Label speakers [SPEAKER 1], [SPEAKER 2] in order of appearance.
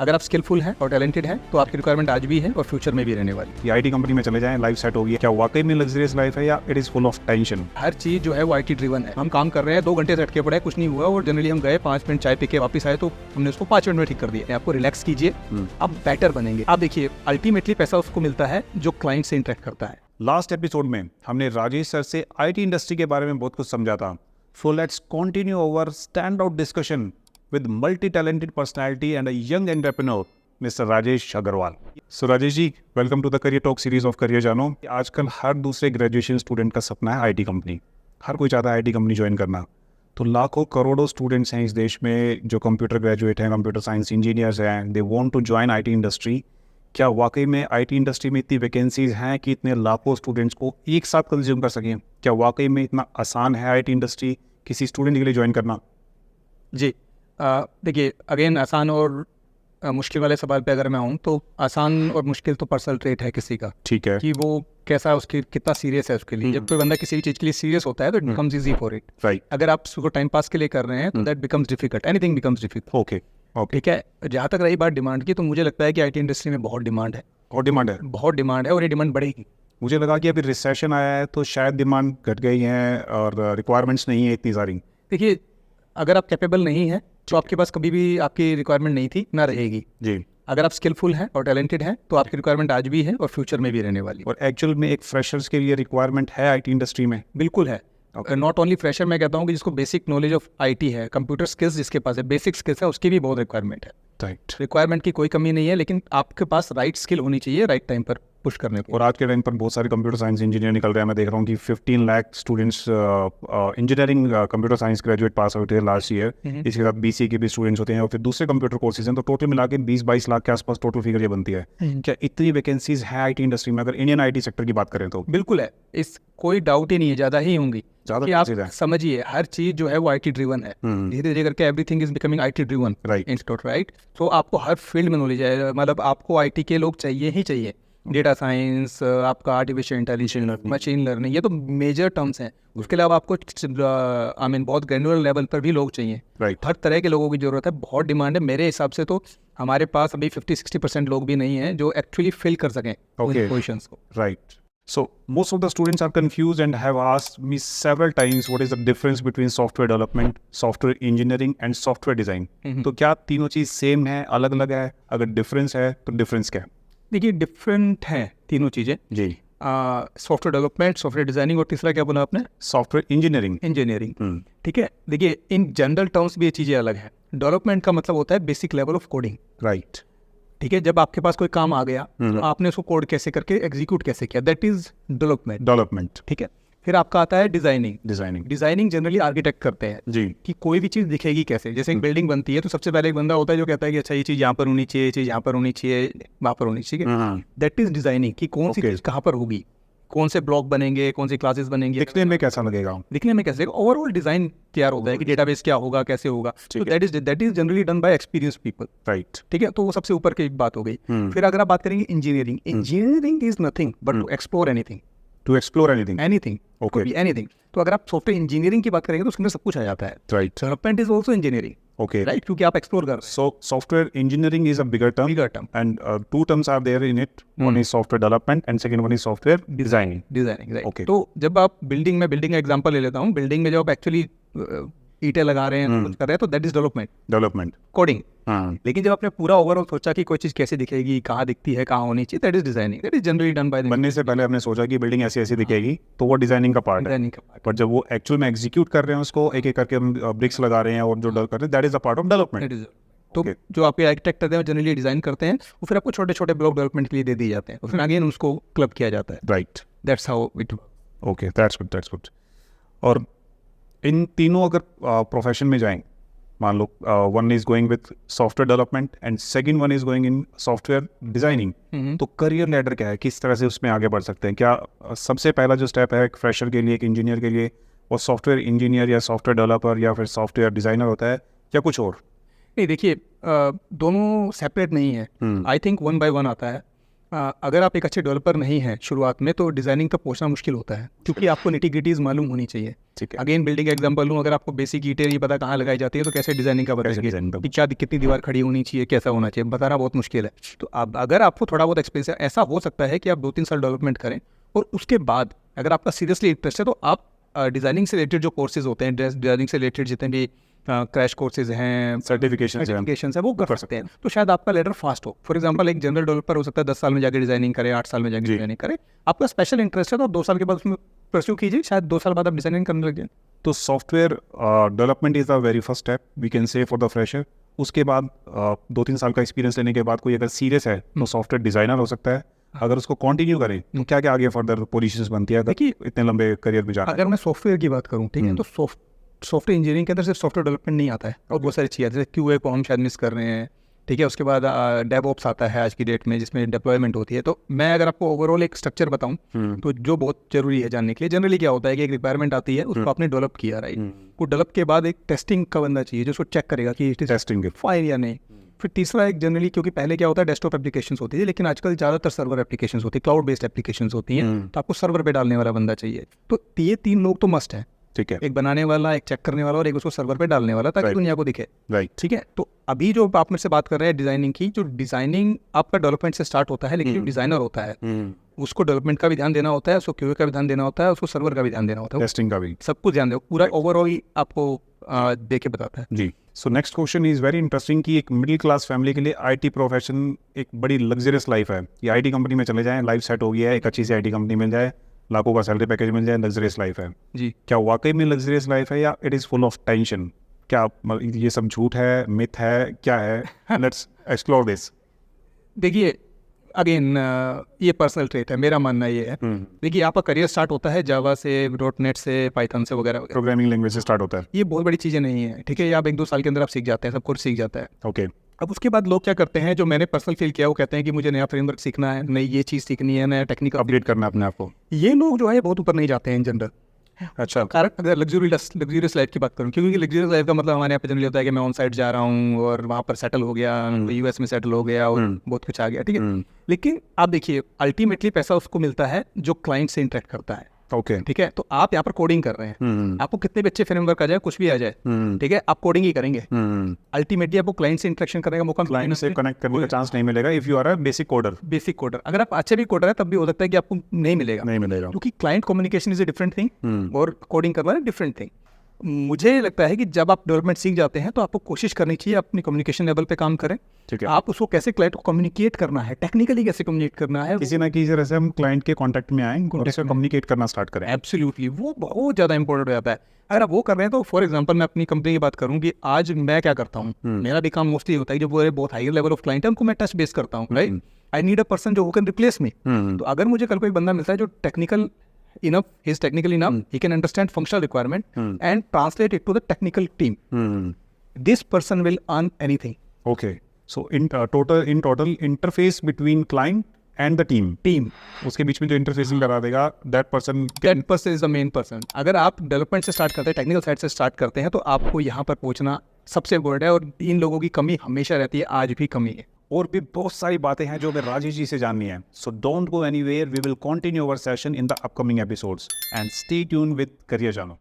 [SPEAKER 1] अगर आप स्किलफुल हैं और टैलेंटेड हैं तो आपकी रिक्वायरमेंट आज भी है और फ्यूचर में भी रहने वाली है।
[SPEAKER 2] ये आईटी कंपनी में चले जाएं, लाइफ सेट होगी। क्या वाकई में लग्जरियस लाइफ है या it is full of tension?
[SPEAKER 1] हर चीज़ जो है वो आईटी ड्रिवन है। हम काम कर रहे हैं, 2 घंटे से अटके पड़े हैं, कुछ नहीं हुआ और जनरली हम गए 5 मिनट चाय पी के वापस आए तो हमने उसको 5 मिनट में ठीक कर दिया। आपको रिलैक्स कीजिए, आप बेटर बनेंगे। आप देखिए अल्टीमेटली पैसा उसको मिलता है जो क्लाइंट से इंटरेक्ट करता है।
[SPEAKER 2] लास्ट एपिसोड में हमने राजेश सर से आईटी इंडस्ट्री के बारे में बहुत कुछ समझा था। So let's continue our stand out discussion with multi talented personality and a young entrepreneur mister Rajesh Agarwal. So Rajesh ji, welcome to the career talk series of career जानो। आजकल हर दूसरे ग्रेजुएशन स्टूडेंट का सपना है आईटी कंपनी। हर कोई चाहता है आईटी कंपनी ज्वाइन करना। तो लाखों करोड़ों स्टूडेंट्स हैं इस देश में जो कंप्यूटर ग्रेजुएट हैं, कंप्यूटर साइंस इंजीनियर्स हैं, they want to join IT industry. क्या वाकई में आईटी इंडस्ट्री में इतनी वैकेंसीज हैं कि इतने लाखों स्टूडेंट्स को एक साथ कंज्यूम कर सकें? क्या वाकई में इतना आसान है आईटी इंडस्ट्री किसी स्टूडेंट के लिए ज्वाइन करना?
[SPEAKER 1] जी देखिए, अगेन आसान और मुश्किल वाले सवाल पे अगर मैं आऊँ तो आसान और मुश्किल तो पर्सनल ट्रेट है किसी का,
[SPEAKER 2] ठीक है,
[SPEAKER 1] कि वो कैसा, उसकी कितना सीरियस है उसके लिए। जब कोई बंदा किसी भी चीज़ के लिए सीरियस होता है तो it becomes easy for it.
[SPEAKER 2] Right.
[SPEAKER 1] अगर आप उसको टाइम पास के लिए कर रहे हैं तो that becomes difficult, anything becomes difficult.
[SPEAKER 2] Okay okay,
[SPEAKER 1] ठीक है। जहाँ तक रही बात डिमांड की, तो मुझे लगता है कि आईटी इंडस्ट्री में बहुत डिमांड है।
[SPEAKER 2] और डिमांड है?
[SPEAKER 1] बहुत डिमांड है और ये डिमांड बढ़ेगी।
[SPEAKER 2] मुझे लगा कि अभी रिसेशन आया है तो शायद डिमांड घट गई है और रिक्वायरमेंट्स नहीं है इतनी सारी।
[SPEAKER 1] देखिए, अगर आप कैपेबल नहीं हैं तो आपके पास कभी भी आपकी रिक्वायरमेंट नहीं थी, ना रहेगी
[SPEAKER 2] जी।
[SPEAKER 1] अगर आप स्किलफुल हैं और टैलेंटेड हैं तो आपकी रिक्वायरमेंट आज भी है और फ्यूचर में भी रहने वाली है।
[SPEAKER 2] और एक्चुअल में एक फ्रेशर्स के लिए रिक्वायरमेंट है आईटी इंडस्ट्री में?
[SPEAKER 1] बिल्कुल है। नॉट ओनली फ्रेशर, मैं कहता हूँ कि जिसको बेसिक नॉलेज ऑफ आईटी है, कंप्यूटर स्किल्स जिसके पास है, बेसिक स्किल्स है, उसकी भी बहुत रिक्वायरमेंट है।
[SPEAKER 2] राइट।
[SPEAKER 1] रिक्वायरमेंट की कोई कमी नहीं है, लेकिन आपके पास राइट स्किल होनी चाहिए राइट टाइम पर पुश करने को।
[SPEAKER 2] और आज के टाइम पर बहुत सारे कंप्यूटर साइंस इंजीनियर निकल रहे हैं। मैं देख रहा हूँ कि 15 lakh students engineering computer science graduate pass out है लास्ट ईयर। इसके साथ बीसीए के भी स्टूडेंट्स होते हैं और फिर दूसरे कंप्यूटर कोर्सेज हैं, तो टोटल मिला के 20-22 लाख के आसपास टोटल फिगर ये बनती है। क्या इतनी वैकेंसीज है आईटी इंडस्ट्री में अगर इंडियन आईटी सेक्टर की बात करें तो?
[SPEAKER 1] बिल्कुल है, इस कोई डाउट ही नहीं है, ज़्यादा ही होंगी। कि आप समझिए हर चीज़ जो है वो आईटी ड्रिवन है। धीरे धीरे करके everything is becoming IT driven. Right. तो आपको हर फील्ड में नॉलेज है, मतलब आपको आईटी के लोग चाहिए ही चाहिए। डेटा साइंस, आपका आर्टिफिशियल इंटेलिजेंस, मशीन लर्निंग, ये तो मेजर टर्म्स हैं। उसके अलावा आपको बहुत ग्रैन्युलर लेवल पर भी लोग चाहिए। हर तरह के लोगों की जरूरत है, बहुत डिमांड है। मेरे हिसाब से तो हमारे पास अभी 50-60% लोग भी नहीं हैं जो एक्चुअली फिल कर सकें पोजीशंस को।
[SPEAKER 2] Right. So most of the students are confused and have asked me several times what is the difference between software development, software engineering and software design. तो क्या तीनों चीज सेम है, अलग अलग है? अगर डिफरेंस है तो डिफरेंस क्या है?
[SPEAKER 1] देखिए, डिफरेंट है तीनों चीज़ें
[SPEAKER 2] जी।
[SPEAKER 1] सॉफ्टवेयर डेवलपमेंट, सॉफ्टवेयर डिजाइनिंग और तीसरा क्या बोला आपने?
[SPEAKER 2] Software
[SPEAKER 1] engineering. ठीक है। देखिए, इन जनरल टर्म्स भी ये चीज़ें अलग हैं। डेवलपमेंट का मतलब होता है basic level of coding.
[SPEAKER 2] Right.
[SPEAKER 1] ठीक है। जब आपके पास कोई काम आ गया तो आपने उसको कोड कैसे करके एग्जीक्यूट कैसे किया, दैट इज डेवलपमेंट। ठीक है। फिर आपका आता है डिजाइनिंग जनरली आर्किटेक्ट करते हैं
[SPEAKER 2] जी,
[SPEAKER 1] कि कोई भी चीज़ दिखेगी कैसे। जैसे एक बिल्डिंग बनती है तो सबसे पहले एक बंदा होता है जो कहता है कि अच्छा ये चीज़ यहाँ पर होनी चाहिए, ये चीज़ यहाँ पर होनी चाहिए, वहाँ पर होनी चाहिए। दैट इज डिजाइनिंग, कि कौन सी चीज़ कहाँ पर होगी, कौन से ब्लॉक बनेंगे, कौन सी क्लासेस बनेंगी,
[SPEAKER 2] दिखने में कैसा लगेगा,
[SPEAKER 1] ओवरऑल डिजाइन तैयार होता है कि डेटाबेस क्या होगा, कैसे होगा। तो that is generally done by experience people.
[SPEAKER 2] Right.
[SPEAKER 1] ठीक है। तो वो सबसे ऊपर की बात हो गई। फिर अगर आप बात करेंगे engineering is nothing but to explore anything. तो अगर आप सॉफ्टवेयर इंजीनियरिंग की बात करेंगे तो उसके अंदर सब कुछ आ जाता है।
[SPEAKER 2] Right.
[SPEAKER 1] Development is also engineering.
[SPEAKER 2] Okay.
[SPEAKER 1] Right, क्योंकि आप एक्सप्लोर कर रहे हैं।
[SPEAKER 2] So software engineering is a bigger term, and two terms are there in it. One is software development and second one is software designing.
[SPEAKER 1] Right.
[SPEAKER 2] Okay.
[SPEAKER 1] तो जब आप building का example ले लेता हूँ, बिल्डिंग में जब आप एक्चुअली ईंटें लगा रहे हैं, कुछ कर रहे हैं, तो दैट इज डेवलपमेंट कोडिंग। लेकिन जब आपने पूरा ओवरऑल सोचा कि कोई चीज़ कैसे दिखेगी, कहाँ दिखती है, कहाँ होनी चाहिए, that is designing. That is generally done by.
[SPEAKER 2] बनने से पहले आपने सोचा कि बिल्डिंग ऐसी ऐसी दिखेगी, तो वो डिजाइनिंग का पार्ट है। पर जब वो एक्चुअल में एग्जीक्यूट कर रहे हैं उसको, एक एक करके हम ब्रिक्स लगा रहे हैं और जो कर रहे हैं, that is a part of development.
[SPEAKER 1] तो जो आपके आर्किटेक्ट हैं जनरली डिजाइन करते हैं, वो फिर आपको छोटे छोटे ब्लॉक डेवलपमेंट के लिए दे दिए जाते हैं, फिर अगेन उसको क्लब किया जाता है।
[SPEAKER 2] Right.
[SPEAKER 1] That's how it.
[SPEAKER 2] Okay, that's good. और इन तीनों अगर प्रोफेशन में जाएं, मान लो one is going with software development and second one is going in software designing, तो करियर लैडर क्या है, किस तरह से उसमें आगे बढ़ सकते हैं? क्या सबसे पहला जो स्टेप है एक फ्रेशर के लिए, एक इंजीनियर के लिए, वो सॉफ्टवेयर इंजीनियर या सॉफ्टवेयर डेवलपर या फिर सॉफ्टवेयर डिजाइनर होता है या कुछ और?
[SPEAKER 1] नहीं, देखिए दोनों सेपरेट नहीं है। I think one by one आता है। अगर आप एक अच्छे डेवलपर नहीं हैं शुरुआत में, तो डिज़ाइनिंग तक पहुंचना मुश्किल होता है, क्योंकि आपको निटी-ग्रिटीज़ मालूम होनी चाहिए।
[SPEAKER 2] ठीक है।
[SPEAKER 1] अगेन बिल्डिंग का एग्जांपल लूँ, अगर आपको बेसिक ईंटें नहीं पता कहाँ लगाई जाती है, तो कैसे डिज़ाइनिंग का बताएंगे कि क्या कितनी दीवार खड़ी होनी चाहिए, कैसा होना चाहिए, बताना बहुत मुश्किल है। तो अब अगर आपको थोड़ा बहुत एक्सपीरियंस है, ऐसा हो सकता है कि आप 2-3 साल डेवलपमेंट करें, और उसके बाद अगर आपका सीरियसली इंटरेस्ट है तो आप डिज़ाइनिंग से रिलेटेड जो कोर्सेज होते हैं, डिज़ाइनिंग से रिलेटेड जितने भी क्रैश कोर्सेज हैं, सर्टिफिकेशन है, वो कर सकते हैं। तो शायद आपका लेटर फास्ट हो। फॉर एग्जांपल एक जनरल डेवलपर हो सकता है 10 साल में जाके डिजाइनिंग करे, 8 साल में जाके डिजाइनिंग करे। आपका स्पेशल इंटरेस्ट है तो 2 साल के बाद उसमें परस्यू कीजिए, शायद 2 साल बाद आप डिजाइनिंग करने लग जाए।
[SPEAKER 2] तो software development is the very first step we can say for the fresher. उसके बाद 2-3 साल का एक्सपीरियंस लेने के बाद कोई अगर सीरियस है तो सॉफ्टवेयर डिजाइनर हो सकता है। अगर उसको कंटिन्यू करें तो क्या क्या आगे फर्दर पोजीशंस बनती है
[SPEAKER 1] देखिए,
[SPEAKER 2] इतने लंबे करियर में जाना?
[SPEAKER 1] अगर मैं सॉफ्टवेयर की बात करूँ, ठीक है, तो सॉफ्टवेयर इंजीनियरिंग के अंदर सिर्फ सॉफ्टवेयर डेवलपमेंट नहीं आता है, और बहुत सारी चीज़ें जैसे QA को हम शायद मिस कर रहे हैं, ठीक है। उसके बाद डेवऑप्स आता है आज की डेट में, जिसमें डिप्लॉयमेंट होती है। तो मैं अगर आपको ओवरऑल एक स्ट्रक्चर बताऊं, तो जो बहुत जरूरी है जानने के लिए, जनरली क्या होता है कि एक रिक्वायरमेंट आती है, उसको आपने डेवलप किया, राइट। वो डेवलप के बाद एक टेस्टिंग का बंदा चाहिए जो उसको चेक करेगा कि
[SPEAKER 2] टेस्टिंग
[SPEAKER 1] फाइन या नहीं। फिर तीसरा एक जनरली, क्योंकि पहले क्या होता है डेस्कटॉप एप्लीकेशंस होती है, लेकिन आजकल ज़्यादातर सर्वर एप्लीकेशंस होती है, क्लाउड बेस्ड एप्लीकेशंस होती हैं, तो आपको सर्वर पे डालने वाला बंदा चाहिए। तो ये 3 लोग तो मस्ट है,
[SPEAKER 2] ठीक है।
[SPEAKER 1] एक बनाने वाला, एक चेक करने वाला, और एक उसको सर्वर पे डालने वाला, ताकि दुनिया को दिखे,
[SPEAKER 2] राइट।
[SPEAKER 1] ठीक है। तो अभी जो आप मेरे से बात कर रहे हैं डिजाइनिंग की, जो डिजाइनिंग आपका डेवलपमेंट से स्टार्ट होता है, लेकिन जो डिजाइनर होता है उसको डेवलपमेंट का भी ध्यान देना होता है, उसको QA का भी ध्यान देना होता है, उसको सर्वर का भी ध्यान देना होता है,
[SPEAKER 2] टेस्टिंग का भी,
[SPEAKER 1] सब कुछ ध्यान दो, पूरा ओवरऑल आपको दे के बताता है
[SPEAKER 2] जी। So next question is very interesting कि एक मिडिल क्लास फैमिली के लिए IT प्रोफेशन एक बड़ी लग्जरियस लाइफ है। ये IT कंपनी में चले जाएं, लाइफ सेट हो गया है, एक अच्छी सी IT कंपनी मिल जाए, लाखों का सैलरी पैकेज मिल जाए, लग्जरियस लाइफ है
[SPEAKER 1] जी।
[SPEAKER 2] क्या वाकई में लग्जरियस लाइफ है, या it is full of tension? क्या ये सब झूठ है, मिथ है, क्या है? Let's explore this.
[SPEAKER 1] देखिए, अगेन ये पर्सनल ट्रेट है, मेरा मानना ये है। देखिए, आपका करियर स्टार्ट होता है जावा से, .NET से, पाइथन से, वगैरह वगैरह,
[SPEAKER 2] प्रोग्रामिंग लैंग्वेज से स्टार्ट होता है।
[SPEAKER 1] ये बहुत बड़ी चीज़ें नहीं है, ठीक है। ये आप 1-2 साल के अंदर आप सीख जाते हैं, सब कुछ सीख जाता है।
[SPEAKER 2] ओके।
[SPEAKER 1] अब उसके बाद लोग क्या करते हैं, जो मैंने पर्सनल फील किया, वो कहते हैं कि मुझे नया फ्रेमवर्क सीखना है, नई ये चीज़ सीखनी है, नया टेक्निकल
[SPEAKER 2] अपडेट करना अपने आप को।
[SPEAKER 1] ये लोग जो है बहुत ऊपर नहीं जाते हैं इन जनरल।
[SPEAKER 2] अच्छा।
[SPEAKER 1] कारण अगर लग्जरियस लाइफ की बात करूँ, क्योंकि लग्जरियस लाइफ का मतलब हमारे यहाँ पे जनरली होता है कि मैं ऑन साइड जा रहा हूँ और वहाँ पर सेटल हो गया, US में सेटल हो गया और बहुत कुछ आ गया, ठीक है। लेकिन आप देखिए, अल्टीमेटली पैसा उसको मिलता है जो क्लाइंट से इंटरेक्ट करता है,
[SPEAKER 2] ओके,
[SPEAKER 1] ठीक है। तो आप यहाँ पर कोडिंग कर रहे हैं, आपको कितने भी अच्छे फ्रेमवर्क आ जाए, कुछ भी आ जाए, ठीक है, आप कोडिंग ही करेंगे। अल्टीमेटली आपको क्लाइंट से इंटरेक्शन करने का मौका,
[SPEAKER 2] क्लाइंट से कनेक्ट करने का चांस नहीं मिलेगा if you are a basic coder.
[SPEAKER 1] अगर आप अच्छे भी कोडर है, तब भी हो सकता है कि आपको नहीं मिलेगा, क्योंकि client communication is a different thing और कोडिंग करना है डिफरेंट थिंग। मुझे लगता है कि जब आप डेवलपमेंट सीख जाते हैं तो आपको कोशिश करनी चाहिए अपनी कम्युनिकेशन लेवल पे काम करें,
[SPEAKER 2] ठीक है।
[SPEAKER 1] आप उसको कैसे क्लाइंट को कम्युनिकेट करना है, टेक्निकली कैसे कम्युनिकेट करना है,
[SPEAKER 2] किसी ना किसी तरह से हम क्लाइंट के कांटेक्ट में आएं और उससे कम्युनिकेट करना स्टार्ट करें।
[SPEAKER 1] एब्सोल्युटली, वो बहुत ज़्यादा इंपॉर्टेंट हो जाता है। अगर आप वो कर रहे हैं तो फॉर एग्जांपल मैं अपनी कंपनी की बात करूं कि आज मैं क्या करता हूं, मेरा भी काम मोस्टली होता है जो वो बहुत हायर लेवल ऑफ क्लाइंट है उनको मैं टच बेस करता हूं, right. I need a person जो कैन रिप्लेस मी। तो अगर मुझे कल को एक बंदा मिलता है जो technical enough, he is technically enough, he can understand functional requirement and translate it to the technical team. This person will earn anything.
[SPEAKER 2] Okay. So in total interface between client and the team. उसके बीच में जो interfacing करा देगा, that person
[SPEAKER 1] is the main person. अगर आप development से start करते हैं, टेक्निकल साइड से स्टार्ट करते हैं, तो आपको यहाँ पर पहुँचना सबसे इम्पोर्टेंट है, और इन लोगों की कमी हमेशा रहती है, आज भी कमी है।
[SPEAKER 2] और भी बहुत सारी बातें हैं जो हमें राजेश जी से जाननी है। So don't go anywhere, we will continue our session in the upcoming episodes and stay tune with career journal.